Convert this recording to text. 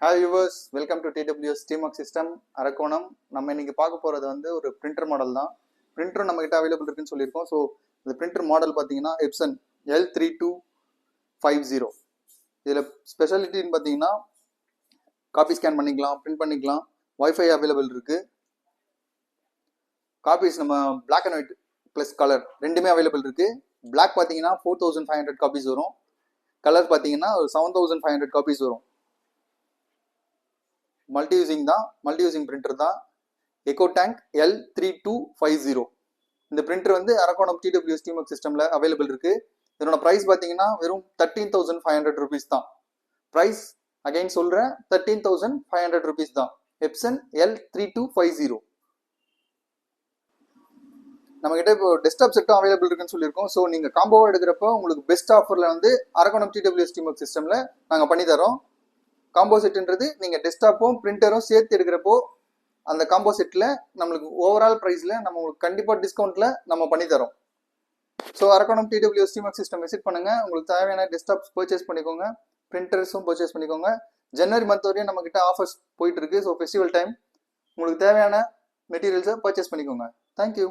Hi viewers, welcome to TWS டீமக் system Arakkonam. நம்ம இன்னைக்கு பார்க்க போகிறது வந்து ஒரு பிரிண்டர் மாடல் தான். பிரிண்டரும் நம்மகிட்ட அவைலபிள் இருக்குன்னு சொல்லியிருக்கோம். ஸோ இந்த பிரிண்டர் மாடல் பார்த்தீங்கன்னா எப்சன் L3250. இதில் ஸ்பெஷாலிட்டின்னு பார்த்தீங்கன்னா காப்பி ஸ்கேன் பண்ணிக்கலாம், பிரிண்ட் பண்ணிக்கலாம், வைஃபை அவைலபிள் இருக்குது. காப்பீஸ் நம்ம black and white plus colour ரெண்டுமே அவைலபிள் இருக்குது. பிளாக் பார்த்தீங்கன்னா 4500 காப்பீஸ் வரும். கலர் பார்த்தீங்கன்னா ஒரு 7500 காப்பீஸ் வரும். மல்டி யூசிங் பிரிண்டர் தான். Echo tank L3250. இந்த பிரிண்டர் வந்து அரக்கோணம் TWS டீமக் சிஸ்டம்ல அவைலபிள் இருக்கு. இதனோட ப்ரைஸ் பார்த்தீங்கன்னா வெறும் 13,500 ருபீஸ் தான். ப்ரைஸ் அகைன் சொல்றேன், 13,500 ருபீஸ் தான். Epson L3250. நம்ம கிட்ட இப்போ டெஸ்க்டாப் செட்டும் அவைலபிள் இருக்குன்னு சொல்லியிருக்கோம். ஸோ நீங்க காம்போவா எடுக்கிறப்போ உங்களுக்கு பெஸ்ட் ஆஃபர்ல வந்து அரக்கோணம் TWS டீமக் சிஸ்டம்ல நாங்கள் பண்ணி தரோம். காம்போ செட்டுன்றது நீங்கள் டெஸ்க்டாப்பும் பிரிண்டரும் சேர்த்து எடுக்கிறப்போ அந்த காம்போ செட்டில் நம்மளுக்கு ஓவரால் ப்ரைஸில் நம்ம உங்களுக்கு கண்டிப்பாக டிஸ்கவுண்ட்டில் நம்ம பண்ணித்தரோம். ஸோ அரக்கோணம் TWS டீமக் சிஸ்டம் விசிட் பண்ணுங்கள். உங்களுக்கு தேவையான டெஸ்க்டாப்ஸ் பர்ச்சேஸ் பண்ணிக்கோங்க, பிரிண்டர்ஸும் பர்ச்சேஸ் பண்ணிக்கோங்க. ஜனவரி மந்த் வரையும் நம்மக்கிட்ட ஆஃபர்ஸ் போயிட்டு இருக்கு. ஸோ ஃபெஸ்டிவல் டைம் உங்களுக்கு தேவையான மெட்டீரியல்ஸை பர்ச்சேஸ் பண்ணிக்கோங்க. தேங்க்யூ.